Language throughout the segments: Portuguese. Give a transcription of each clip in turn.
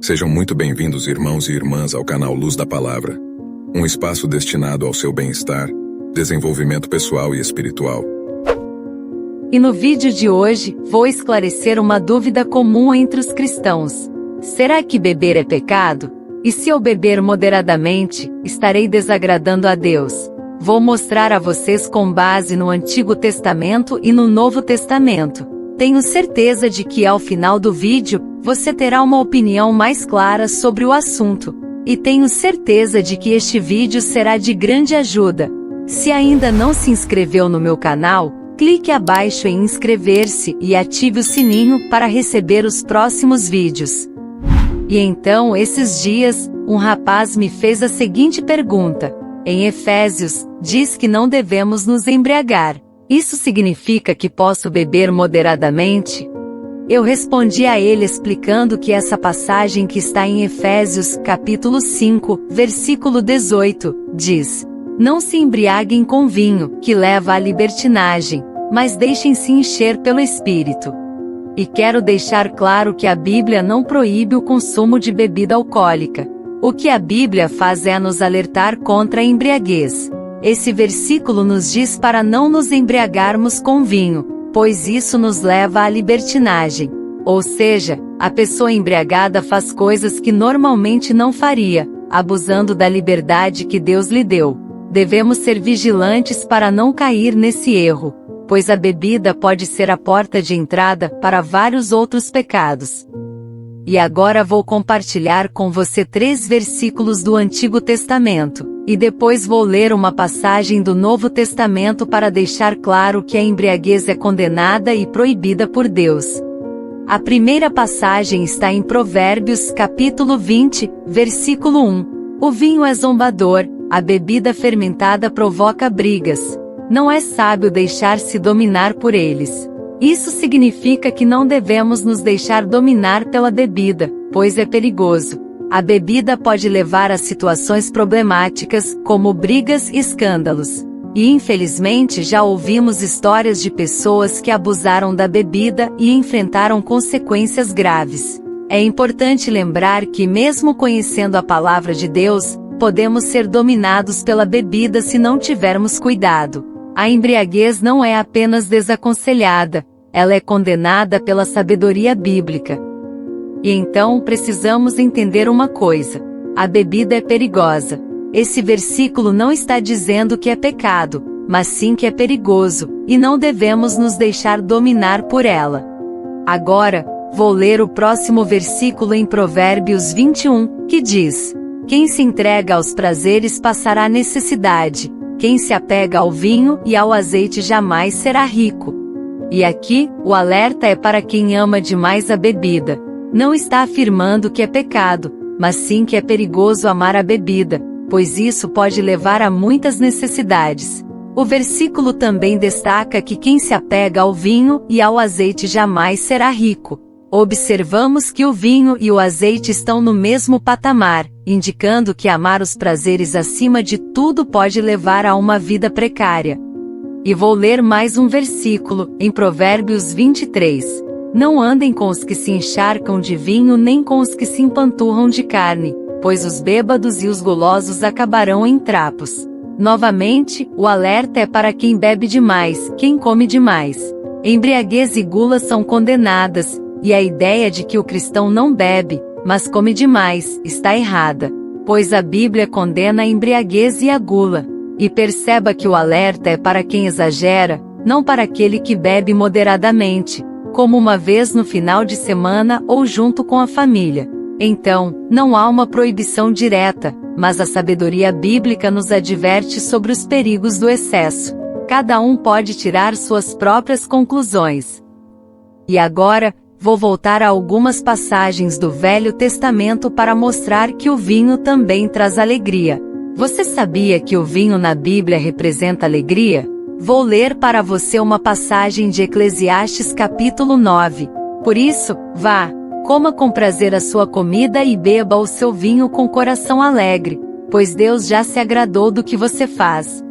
Sejam muito bem-vindos, irmãos e irmãs, ao canal Luz da Palavra, um espaço destinado ao seu bem-estar, desenvolvimento pessoal e espiritual. E no vídeo de hoje, vou esclarecer uma dúvida comum entre os cristãos. Será que beber é pecado? E se eu beber moderadamente, estarei desagradando a Deus? Vou mostrar a vocês com base no Antigo Testamento e no Novo Testamento. Tenho certeza de que ao final do vídeo, você terá uma opinião mais clara sobre o assunto. E tenho certeza de que este vídeo será de grande ajuda. Se ainda não se inscreveu no meu canal, clique abaixo em inscrever-se e ative o sininho para receber os próximos vídeos. E então, esses dias, um rapaz me fez a seguinte pergunta. Em Efésios, diz que não devemos nos embriagar. Isso significa que posso beber moderadamente? Eu respondi a ele explicando que essa passagem que está em Efésios, capítulo 5, versículo 18, diz: Não se embriaguem com vinho, que leva à libertinagem, mas deixem-se encher pelo Espírito. E quero deixar claro que a Bíblia não proíbe o consumo de bebida alcoólica. O que a Bíblia faz é nos alertar contra a embriaguez. Esse versículo nos diz para não nos embriagarmos com vinho, pois isso nos leva à libertinagem. Ou seja, a pessoa embriagada faz coisas que normalmente não faria, abusando da liberdade que Deus lhe deu. Devemos ser vigilantes para não cair nesse erro, pois a bebida pode ser a porta de entrada para vários outros pecados. E agora vou compartilhar com você 3 versículos do Antigo Testamento, e depois vou ler uma passagem do Novo Testamento para deixar claro que a embriaguez é condenada e proibida por Deus. A primeira passagem está em Provérbios capítulo 20, versículo 1. O vinho é zombador, a bebida fermentada provoca brigas. Não é sábio deixar-se dominar por eles. Isso significa que não devemos nos deixar dominar pela bebida, pois é perigoso. A bebida pode levar a situações problemáticas, como brigas e escândalos. E infelizmente já ouvimos histórias de pessoas que abusaram da bebida e enfrentaram consequências graves. É importante lembrar que mesmo conhecendo a palavra de Deus, podemos ser dominados pela bebida se não tivermos cuidado. A embriaguez não é apenas desaconselhada, ela é condenada pela sabedoria bíblica. E então precisamos entender uma coisa: a bebida é perigosa. Esse versículo não está dizendo que é pecado, mas sim que é perigoso, e não devemos nos deixar dominar por ela. Agora, vou ler o próximo versículo em Provérbios 21, que diz: Quem se entrega aos prazeres passará necessidade. Quem se apega ao vinho e ao azeite jamais será rico. E aqui, o alerta é para quem ama demais a bebida. Não está afirmando que é pecado, mas sim que é perigoso amar a bebida, pois isso pode levar a muitas necessidades. O versículo também destaca que quem se apega ao vinho e ao azeite jamais será rico. Observamos que o vinho e o azeite estão no mesmo patamar, indicando que amar os prazeres acima de tudo pode levar a uma vida precária. E vou ler mais um versículo, em Provérbios 23. Não andem com os que se encharcam de vinho nem com os que se empanturram de carne, pois os bêbados e os gulosos acabarão em trapos. Novamente, o alerta é para quem bebe demais, quem come demais. Embriaguez e gula são condenadas, e a ideia de que o cristão não bebe, mas come demais, está errada. Pois a Bíblia condena a embriaguez e a gula. E perceba que o alerta é para quem exagera, não para aquele que bebe moderadamente, como uma vez no final de semana ou junto com a família. Então, não há uma proibição direta, mas a sabedoria bíblica nos adverte sobre os perigos do excesso. Cada um pode tirar suas próprias conclusões. E agora, vou voltar a algumas passagens do Velho Testamento para mostrar que o vinho também traz alegria. Você sabia que o vinho na Bíblia representa alegria? Vou ler para você uma passagem de Eclesiastes capítulo 9. Por isso, vá, coma com prazer a sua comida e beba o seu vinho com coração alegre, pois Deus já se agradou do que você faz.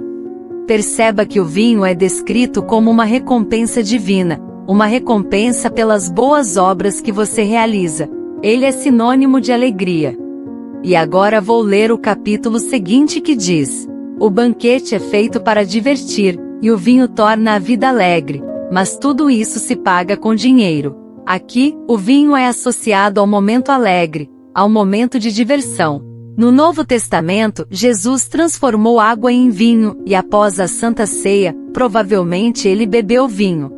Perceba que o vinho é descrito como uma recompensa divina, uma recompensa pelas boas obras que você realiza. Ele é sinônimo de alegria. E agora vou ler o capítulo seguinte que diz: o banquete é feito para divertir, e o vinho torna a vida alegre, mas tudo isso se paga com dinheiro. Aqui, o vinho é associado ao momento alegre, ao momento de diversão. No Novo Testamento, Jesus transformou água em vinho, e após a Santa Ceia, provavelmente ele bebeu vinho.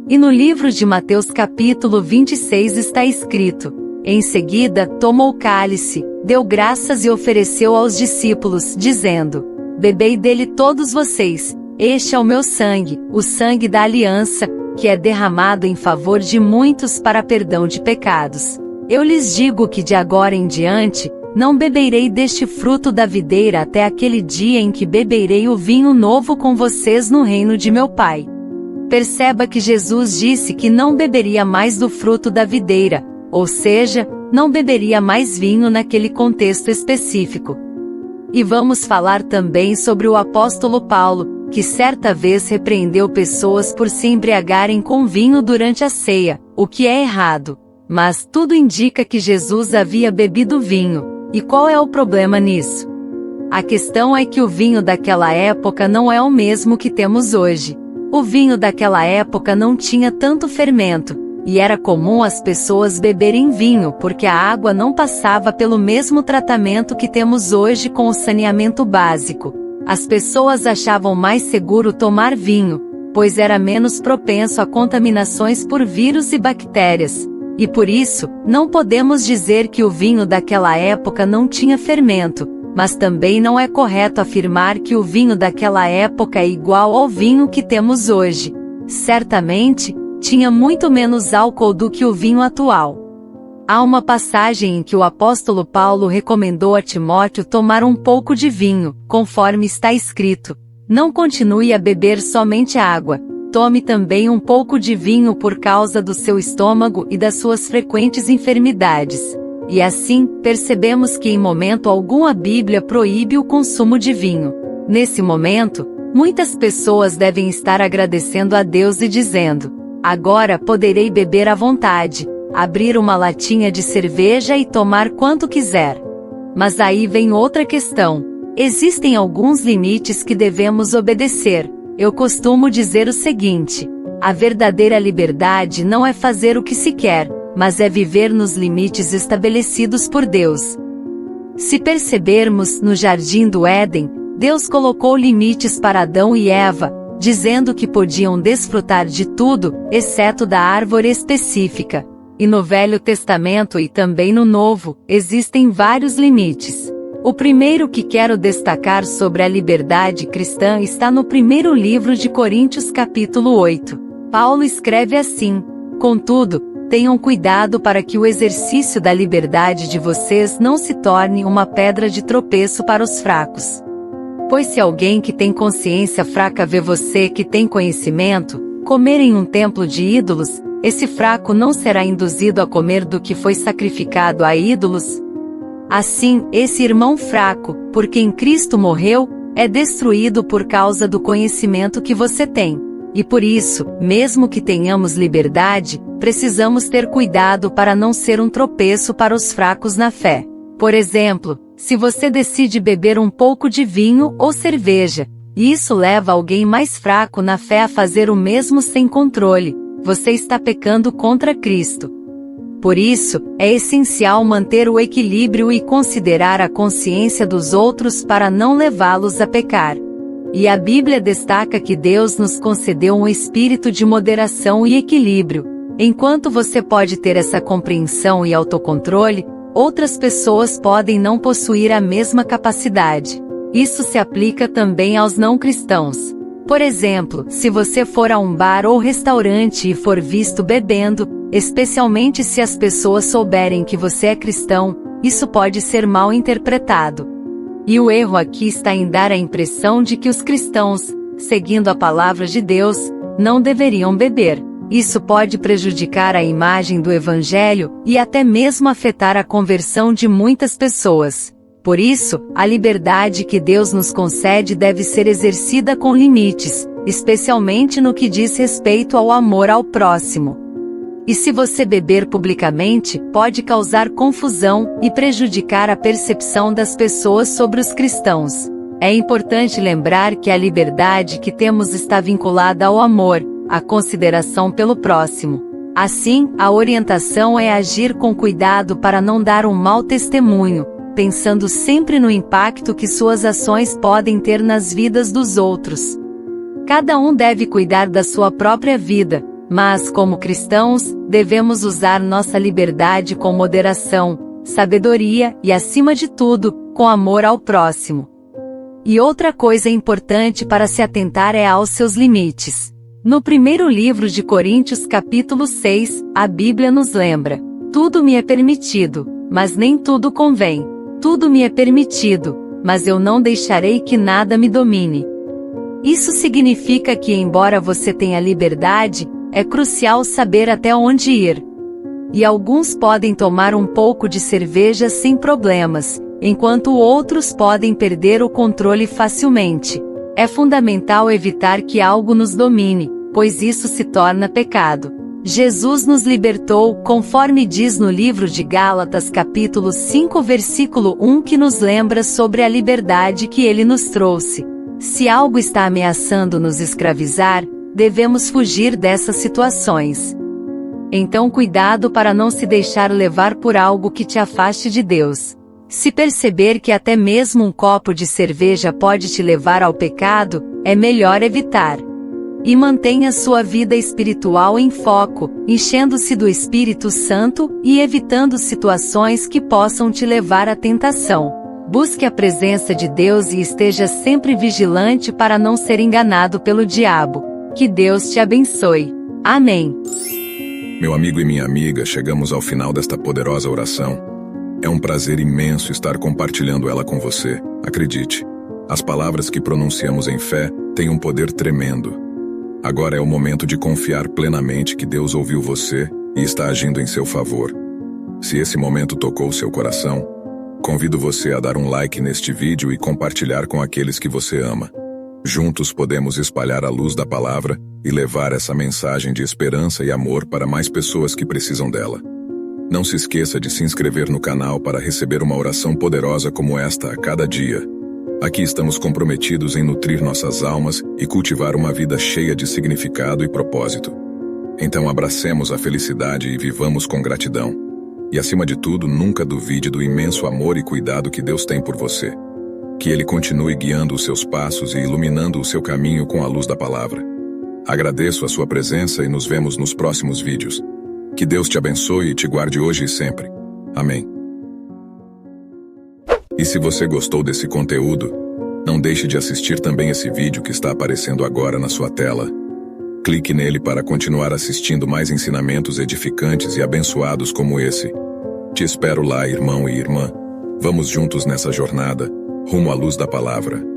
E no livro de Mateus capítulo 26 está escrito: em seguida, tomou o cálice, deu graças e ofereceu aos discípulos, dizendo: bebei dele todos vocês, este é o meu sangue, o sangue da aliança, que é derramado em favor de muitos para perdão de pecados. Eu lhes digo que de agora em diante, não beberei deste fruto da videira até aquele dia em que beberei o vinho novo com vocês no reino de meu Pai. Perceba que Jesus disse que não beberia mais do fruto da videira, ou seja, não beberia mais vinho naquele contexto específico. E vamos falar também sobre o apóstolo Paulo, que certa vez repreendeu pessoas por se embriagarem com vinho durante a ceia, o que é errado. Mas tudo indica que Jesus havia bebido vinho. E qual é o problema nisso? A questão é que o vinho daquela época não é o mesmo que temos hoje. O vinho daquela época não tinha tanto fermento, e era comum as pessoas beberem vinho porque a água não passava pelo mesmo tratamento que temos hoje com o saneamento básico. As pessoas achavam mais seguro tomar vinho, pois era menos propenso a contaminações por vírus e bactérias. E por isso, não podemos dizer que o vinho daquela época não tinha fermento, mas também não é correto afirmar que o vinho daquela época é igual ao vinho que temos hoje. Certamente, tinha muito menos álcool do que o vinho atual. Há uma passagem em que o apóstolo Paulo recomendou a Timóteo tomar um pouco de vinho, conforme está escrito: não continue a beber somente água, tome também um pouco de vinho por causa do seu estômago e das suas frequentes enfermidades. E assim, percebemos que em momento algum a Bíblia proíbe o consumo de vinho. Nesse momento, muitas pessoas devem estar agradecendo a Deus e dizendo: agora poderei beber à vontade, abrir uma latinha de cerveja e tomar quanto quiser. Mas aí vem outra questão. Existem alguns limites que devemos obedecer. Eu costumo dizer o seguinte: a verdadeira liberdade não é fazer o que se quer, mas é viver nos limites estabelecidos por Deus. Se percebermos, no Jardim do Éden, Deus colocou limites para Adão e Eva, dizendo que podiam desfrutar de tudo, exceto da árvore específica. E no Velho Testamento e também no Novo, existem vários limites. O primeiro que quero destacar sobre a liberdade cristã está no primeiro livro de Coríntios capítulo 8. Paulo escreve assim: contudo, tenham cuidado para que o exercício da liberdade de vocês não se torne uma pedra de tropeço para os fracos. Pois se alguém que tem consciência fraca vê você que tem conhecimento comer em um templo de ídolos, esse fraco não será induzido a comer do que foi sacrificado a ídolos? Assim, esse irmão fraco, por quem Cristo morreu, é destruído por causa do conhecimento que você tem. E por isso, mesmo que tenhamos liberdade, precisamos ter cuidado para não ser um tropeço para os fracos na fé. Por exemplo, se você decide beber um pouco de vinho ou cerveja, e isso leva alguém mais fraco na fé a fazer o mesmo sem controle, você está pecando contra Cristo. Por isso, é essencial manter o equilíbrio e considerar a consciência dos outros para não levá-los a pecar. E a Bíblia destaca que Deus nos concedeu um espírito de moderação e equilíbrio. Enquanto você pode ter essa compreensão e autocontrole, outras pessoas podem não possuir a mesma capacidade. Isso se aplica também aos não cristãos. Por exemplo, se você for a um bar ou restaurante e for visto bebendo, especialmente se as pessoas souberem que você é cristão, isso pode ser mal interpretado. E o erro aqui está em dar a impressão de que os cristãos, seguindo a palavra de Deus, não deveriam beber. Isso pode prejudicar a imagem do Evangelho e até mesmo afetar a conversão de muitas pessoas. Por isso, a liberdade que Deus nos concede deve ser exercida com limites, especialmente no que diz respeito ao amor ao próximo. E se você beber publicamente, pode causar confusão e prejudicar a percepção das pessoas sobre os cristãos. É importante lembrar que a liberdade que temos está vinculada ao amor, à consideração pelo próximo. Assim, a orientação é agir com cuidado para não dar um mau testemunho, pensando sempre no impacto que suas ações podem ter nas vidas dos outros. Cada um deve cuidar da sua própria vida, mas, como cristãos, devemos usar nossa liberdade com moderação, sabedoria e, acima de tudo, com amor ao próximo. E outra coisa importante para se atentar é aos seus limites. No primeiro livro de Coríntios capítulo 6, a Bíblia nos lembra: tudo me é permitido, mas nem tudo convém. Tudo me é permitido, mas eu não deixarei que nada me domine. Isso significa que, embora você tenha liberdade, é crucial saber até onde ir. E alguns podem tomar um pouco de cerveja sem problemas, enquanto outros podem perder o controle facilmente. É fundamental evitar que algo nos domine, pois isso se torna pecado. Jesus nos libertou, conforme diz no livro de Gálatas capítulo 5 versículo 1, que nos lembra sobre a liberdade que ele nos trouxe. Se algo está ameaçando nos escravizar, devemos fugir dessas situações. Então cuidado para não se deixar levar por algo que te afaste de Deus. Se perceber que até mesmo um copo de cerveja pode te levar ao pecado, é melhor evitar. E mantenha sua vida espiritual em foco, enchendo-se do Espírito Santo e evitando situações que possam te levar à tentação. Busque a presença de Deus e esteja sempre vigilante para não ser enganado pelo diabo. Que Deus te abençoe. Amém. Meu amigo e minha amiga, chegamos ao final desta poderosa oração. É um prazer imenso estar compartilhando ela com você. Acredite, as palavras que pronunciamos em fé têm um poder tremendo. Agora é o momento de confiar plenamente que Deus ouviu você e está agindo em seu favor. Se esse momento tocou seu coração, convido você a dar um like neste vídeo e compartilhar com aqueles que você ama. Juntos podemos espalhar a luz da palavra e levar essa mensagem de esperança e amor para mais pessoas que precisam dela. Não se esqueça de se inscrever no canal para receber uma oração poderosa como esta a cada dia. Aqui estamos comprometidos em nutrir nossas almas e cultivar uma vida cheia de significado e propósito. Então abracemos a felicidade e vivamos com gratidão. E acima de tudo, nunca duvide do imenso amor e cuidado que Deus tem por você. Que Ele continue guiando os seus passos e iluminando o seu caminho com a luz da palavra. Agradeço a sua presença e nos vemos nos próximos vídeos. Que Deus te abençoe e te guarde hoje e sempre. Amém. E se você gostou desse conteúdo, não deixe de assistir também esse vídeo que está aparecendo agora na sua tela. Clique nele para continuar assistindo mais ensinamentos edificantes e abençoados como esse. Te espero lá, irmão e irmã. Vamos juntos nessa jornada, rumo à luz da palavra.